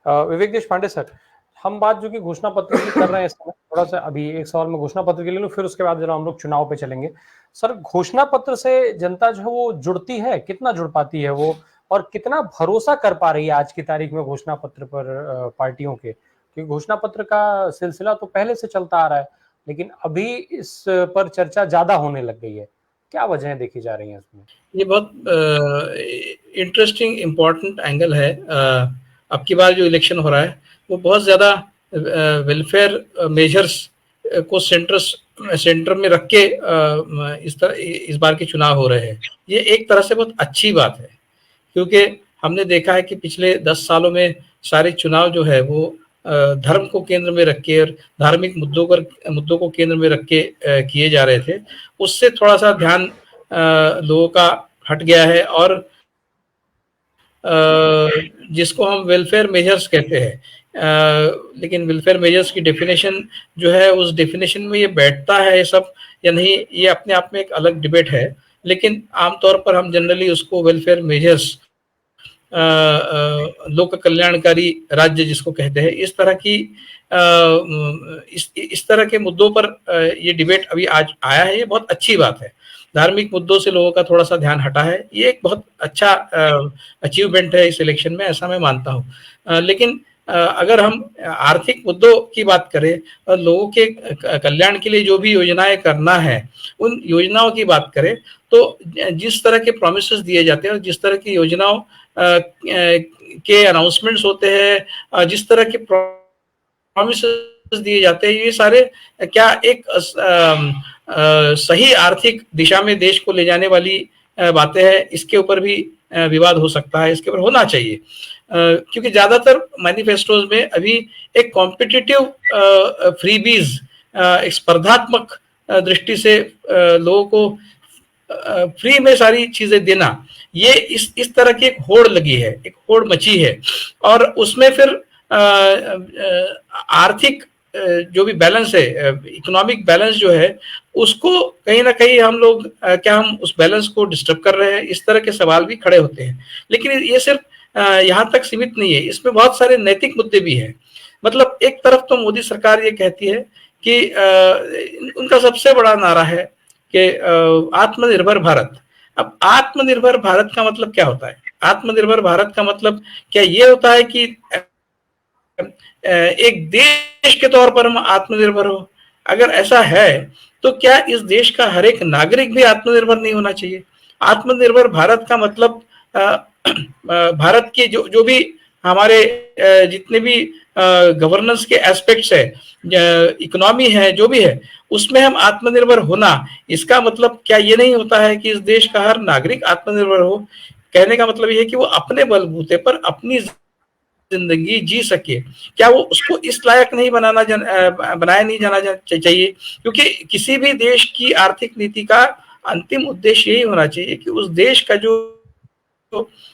विवेक देश पांडे सर, हम बात जो कि घोषणा पत्र की कर रहे हैं इस समय, थोड़ा सा अभी एक सवाल मैं घोषणा पत्र के ले लूं, फिर उसके बाद जरा हम लोग चुनाव पे चलेंगे। सर, घोषणा पत्र से जनता जो है वो जुड़ती है, कितना जुड़ पाती है वो, और कितना भरोसा कर पा रही है आज की तारीख में घोषणा पत्र पर पार्टियों के? क्योंकि घोषणा पत्र का सिलसिला तो पहले से चलता आ रहा है, लेकिन अभी इस पर चर्चा ज्यादा होने लग गई है। क्या वजह देखी जा रही है इसमें? ये बहुत इंटरेस्टिंग इम्पोर्टेंट एंगल है। अब की बार जो इलेक्शन हो रहा है वो बहुत ज़्यादा वेलफेयर मेजर्स को सेंटर में रख के इस बार के चुनाव हो रहे हैं। ये एक तरह से बहुत अच्छी बात है, क्योंकि हमने देखा है कि पिछले 10 सालों में सारे चुनाव जो है वो धर्म को केंद्र में रख के और धार्मिक मुद्दों को केंद्र में रख के किए जा रहे थे। उससे थोड़ा सा ध्यान लोगों का हट गया है, और जिसको हम वेलफेयर मेजर्स कहते हैं, लेकिन वेलफेयर मेजर्स की डेफिनेशन जो है उस डेफिनेशन में ये बैठता है ये सब या नहीं, ये अपने आप में एक अलग डिबेट है। लेकिन आमतौर पर हम जनरली उसको वेलफेयर मेजर्स, लोक कल्याणकारी राज्य जिसको कहते हैं, इस तरह की इस तरह के मुद्दों पर ये डिबेट अभी आज आया है। ये बहुत अच्छी बात है। धार्मिक मुद्दों से लोगों का थोड़ा सा ध्यान हटा है, ये एक बहुत अच्छा अचीवमेंट है इस इलेक्शन में, ऐसा मैं मानता हूँ। लेकिन अगर हम आर्थिक मुद्दों की बात करें और लोगों के कल्याण के लिए जो भी योजनाएं करना है उन योजनाओं की बात करें, तो जिस तरह के प्रोमिसेस दिए जाते हैं और जिस तरह की योजनाओं के अनाउंसमेंट्स होते हैं, जिस तरह के प्रॉमिसेस दिए जाते हैं, ये सारे क्या एक सही आर्थिक दिशा में देश को ले जाने वाली बातें हैं? इसके ऊपर भी विवाद हो सकता है, इसके ऊपर होना चाहिए, क्योंकि ज्यादातर मैनिफेस्टोज में अभी एक कॉम्पिटिटिव फ्रीबीज, एक स्पर्धात्मक दृष्टि से लोगों को फ्री में सारी चीजें देना, ये इस तरह की एक होड़ लगी है, एक होड़ मची है। और उसमें फिर आर्थिक जो भी बैलेंस है, इकोनॉमिक बैलेंस जो है, उसको कहीं ना कहीं हम लोग क्या हम उस बैलेंस को डिस्टर्ब कर रहे हैं, इस तरह के सवाल भी खड़े होते हैं। लेकिन ये सिर्फ यहाँ तक सीमित नहीं है, इसमें बहुत सारे नैतिक मुद्दे भी हैं। मतलब एक तरफ तो मोदी सरकार ये कहती है कि उनका सबसे बड़ा नारा है कि आत्मनिर्भर भारत। अब आत्मनिर्भर भारत का मतलब क्या होता है? आत्मनिर्भर भारत का मतलब क्या ये होता है कि एक देश के तौर पर हम आत्मनिर्भर हो? अगर ऐसा है तो क्या इस देश का हर एक नागरिक भी आत्मनिर्भर नहीं होना चाहिए? आत्मनिर्भर भारत का मतलब भारत के जो भी हमारे जितने भी गवर्नेंस के एस्पेक्ट्स है, इकोनॉमी है, जो भी है, उसमें हम आत्मनिर्भर होना, इसका मतलब क्या ये नहीं होता है कि इस देश का हर नागरिक आत्मनिर्भर हो? कहने का मतलब ये है कि वो अपने बलबूते पर अपनी जिंदगी जी सके। क्या वो उसको इस लायक नहीं बनाया नहीं जाना चाहिए? क्योंकि किसी भी देश की आर्थिक नीति का अंतिम उद्देश्य यही होना चाहिए कि उस देश का जो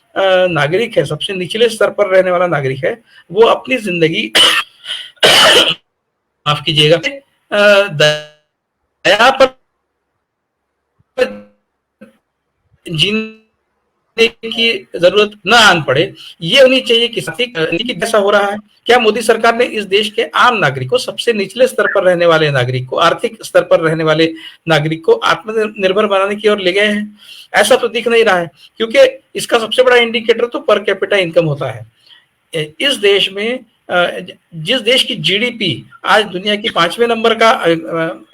नागरिक है, सबसे निचले स्तर पर रहने वाला नागरिक है, वो अपनी जिंदगी माफ कीजिएगा, दया पर जीने की जरूरत न आन पड़े, ये होनी चाहिए कि ऐसा हो रहा है। क्या मोदी सरकार ने इस देश के आम नागरिक को, सबसे निचले स्तर पर रहने वाले नागरिक को, आर्थिक स्तर पर रहने वाले नागरिक को आत्मनिर्भर बनाने की ओर ले गए हैं? ऐसा तो दिख नहीं रहा है, क्योंकि इसका सबसे बड़ा इंडिकेटर तो पर कैपिटा इनकम होता है। इस देश में जिस देश की जीडीपी आज दुनिया की 5वें नंबर का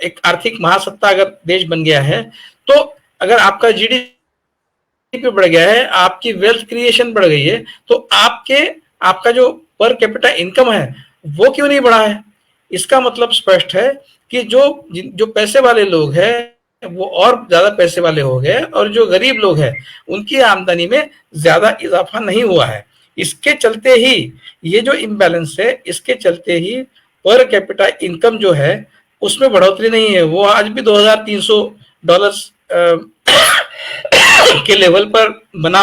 एक आर्थिक महासत्ता अगर देश बन गया है, तो अगर आपका जीडीपी बढ़ गया है, आपकी वेल्थ क्रिएशन बढ़ गई है, तो आपका जो पर कैपिटा इनकम है वो क्यों नहीं बढ़ा है? इसका मतलब स्पष्ट है कि जो पैसे वाले लोग हैं वो और ज्यादा पैसे वाले हो गए, और जो गरीब लोग हैं उनकी आमदनी में ज्यादा इजाफा नहीं हुआ है। इसके चलते ही ये जो इम्बैलेंस है, इसके चलते ही पर कैपिटा इनकम जो है उसमें बढ़ोतरी नहीं है। वो आज भी $2300 के लेवल पर बना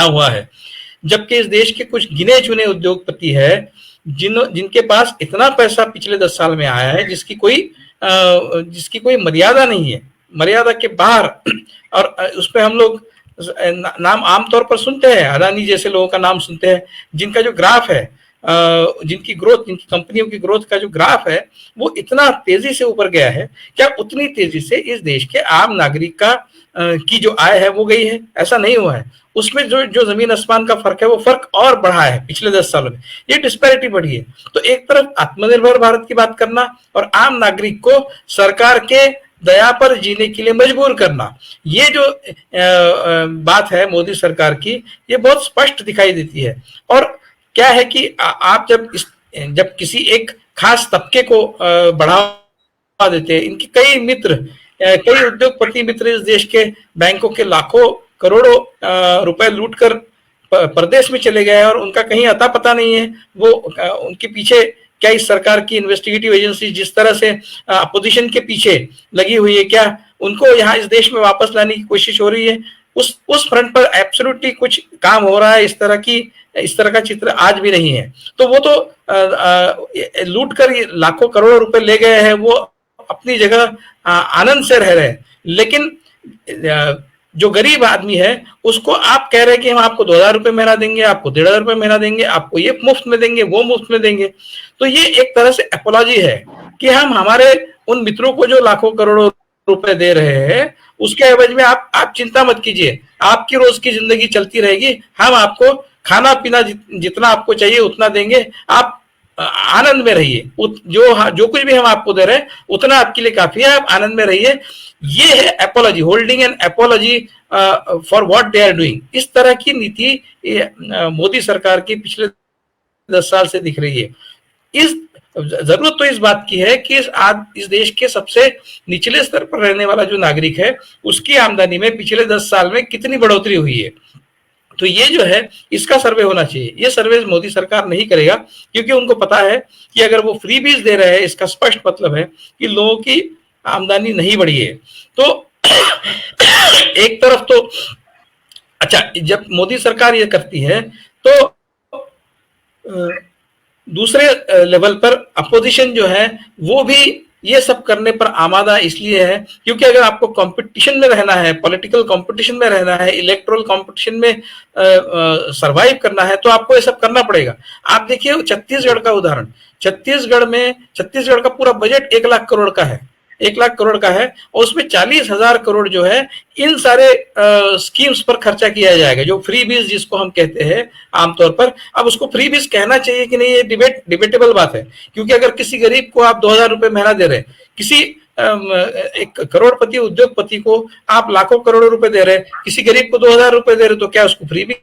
हुआ है, जबकि इस देश के कुछ गिने चुने उद्योगपति है जिनके पास इतना पैसा पिछले 10 साल में आया है जिसकी कोई मर्यादा नहीं है, मर्यादा के बाहर। और उसपे हम लोग नाम आमतौर पर सुनते हैं, अदानी जैसे लोगों का नाम सुनते हैं, जिनका जो ग्राफ है जिनकी ग्रोथ, जिनकी कंपनियों की ग्रोथ का जो ग्राफ है वो इतना तेजी से ऊपर गया है, क्या उतनी तेजी से इस देश के आम नागरिक का की जो आय है वो गई है? ऐसा नहीं हुआ है। उसमें जो जो जमीन आसमान का फर्क है वो फर्क और बढ़ा है पिछले 10 सालों में, ये डिस्पैरिटी बढ़ी है। तो एक तरफ आत्मनिर्भर भारत की बात करना और आम नागरिक को सरकार के दया पर जीने के लिए मजबूर करना, ये जो बात है मोदी सरकार की, ये बहुत स्पष्ट दिखाई देती है। और क्या है कि आप जब किसी एक खास तबके को बढ़ावा देते हैं, इनके कई मित्र, कई उद्योगपति मित्र इस देश के बैंकों के लाखों करोड़ों रुपए लूटकर प्रदेश में चले गए और उनका कहीं अता पता नहीं है। वो उनके पीछे क्या इस सरकार की इन्वेस्टिगेटिव एजेंसी जिस तरह से अपोजिशन के पीछे लगी हुई है, क्या उनको यहाँ इस देश में वापस लाने की कोशिश हो रही है? उस फ्रंट पर एब्सोल्युटली कुछ काम हो रहा है। इस तरह का चित्र आज भी नहीं है। तो वो तो लूट कर लाखों करोड़ों रुपए ले गए हैं, वो अपनी जगह आनंद से रह रहे हैं। लेकिन जो गरीब आदमी है उसको आप कह रहे हैं कि हम आपको 2000 रुपए महीना देंगे, आपको 1500 रुपए महीना देंगे, आपको ये मुफ्त में देंगे, वो मुफ्त में देंगे। तो ये एक तरह से एपोलॉजी है कि हम हमारे उन मित्रों को जो लाखों करोड़ों रुपए दे रहे हैं उसके एवज में आप चिंता मत कीजिए, आपकी रोज की जिंदगी चलती रहेगी, हम आपको खाना पीना जितना आपको चाहिए उतना देंगे, आप आनंद में रहिए, जो कुछ भी हम आपको दे रहे हैं उतना आपके लिए काफी है, आप आनंद में रहिए। ये है apology, holding an apology for what they are doing. इस तरह की नीति मोदी सरकार की पिछले 10 साल से दिख रही है। जरूरत तो इस बात की है कि इस देश के सबसे निचले स्तर पर रहने वाला जो नागरिक है उसकी आमदनी में पिछले 10 साल में कितनी बढ़ोतरी हुई है। तो ये जो है इसका सर्वे होना चाहिए। ये सर्वे मोदी सरकार नहीं करेगा क्योंकि उनको पता है कि अगर वो फ्री बीज दे रहे हैं इसका स्पष्ट मतलब है कि लोगों की आमदनी नहीं बढ़ी है। तो एक तरफ तो अच्छा, जब मोदी सरकार ये करती है तो दूसरे लेवल पर अपोजिशन जो है वो भी ये सब करने पर आमादा इसलिए है क्योंकि अगर आपको कंपटीशन में रहना है, पॉलिटिकल कंपटीशन में रहना है, इलेक्टोरल कंपटीशन में सरवाइव करना है तो आपको ये सब करना पड़ेगा। आप देखिए छत्तीसगढ़ का उदाहरण, छत्तीसगढ़ का पूरा बजट 1 लाख करोड़ का है, 1 लाख करोड़ का है और उसमें 40,000 करोड़ जो है इन सारे स्कीम्स पर खर्चा किया जाएगा, जो फ्री बीज जिसको हम कहते हैं आमतौर पर। अब उसको फ्री बीज कहना चाहिए कि नहीं, ये डिबेटेबल बात है, क्योंकि अगर किसी गरीब को आप 2000 रुपए महीना दे रहे हैं, किसी एक करोड़पति उद्योगपति को आप लाखों करोड़ों रुपए दे रहे हैं, किसी गरीब को 2000 रुपए दे रहे, तो क्या उसको फ्री बीज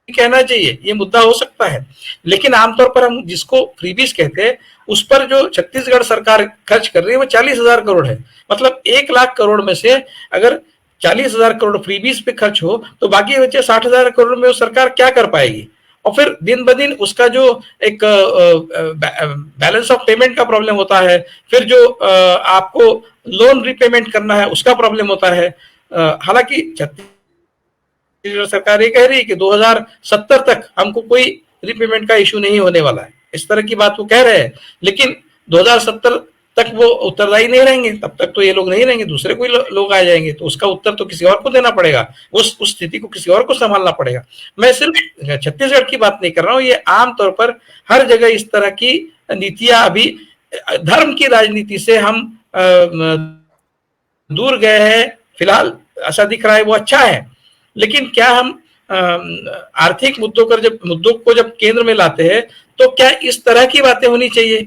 कहना चाहिए? ये मुद्दा हो सकता है। लेकिन आमतौर पर हम जिसको फ्रीबीज कहते हैं उस पर जो छत्तीसगढ़ सरकार खर्च कर रही है वो 40,000 करोड़ है। मतलब 1 लाख करोड़ में से अगर 40,000 करोड़ फ्रीबीज पे खर्च हो तो बाकी बचे 60,000 करोड़ में वो सरकार क्या कर पाएगी? और फिर दिन ब दिन उसका जो एक बैलेंस ऑफ पेमेंट का प्रॉब्लम होता है, फिर जो आपको लोन रिपेमेंट करना है उसका प्रॉब्लम होता है। हालांकि छत्तीसगढ़ सरकार ये कह रही है कि 2070 तक हमको कोई रिपेमेंट का इश्यू नहीं होने वाला है, इस तरह की बात वो कह रहे हैं। लेकिन 2070 तक वो उत्तरदायी नहीं रहेंगे, तब तक तो ये लोग नहीं रहेंगे, दूसरे कोई लोग आ जाएंगे, तो उसका उत्तर तो किसी और को देना पड़ेगा, उस स्थिति को किसी और को संभालना पड़ेगा। मैं सिर्फ छत्तीसगढ़ की बात नहीं कर रहा हूँ, ये आमतौर पर हर जगह इस तरह की नीतियां, अभी धर्म की राजनीति से हम दूर गए हैं, फिलहाल ऐसा दिख रहा है, वो अच्छा है। लेकिन क्या हम आर्थिक मुद्दों को जब केंद्र में लाते हैं तो क्या इस तरह की बातें होनी चाहिए?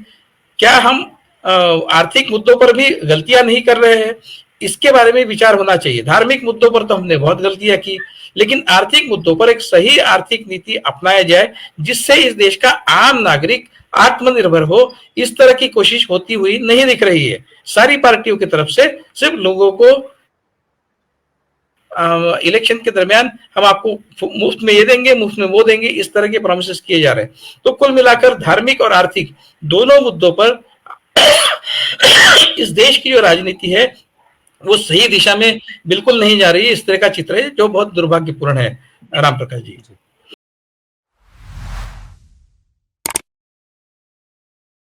क्या हम आर्थिक मुद्दों पर भी गलतियां नहीं कर रहे हैं? इसके बारे में विचार होना चाहिए। धार्मिक मुद्दों पर तो हमने बहुत गलतियां की, लेकिन आर्थिक मुद्दों पर एक सही आर्थिक नीति अपनाया जाए जिससे इस देश का आम नागरिक आत्मनिर्भर हो। इस तरह की कोशिश होती हुई नहीं दिख रही है सारी पार्टियों की तरफ से। सिर्फ लोगों को इलेक्शन के दरमियान हम आपको मुफ्त में ये देंगे, मुफ्त में वो देंगे, इस तरह के प्रॉमिसेस किए जा रहे हैं। तो कुल मिलाकर धार्मिक और आर्थिक दोनों मुद्दों पर इस देश की जो राजनीति है वो सही दिशा में बिल्कुल नहीं जा रही है। इस तरह का चित्र है जो बहुत दुर्भाग्यपूर्ण है। राम प्रकाश जी।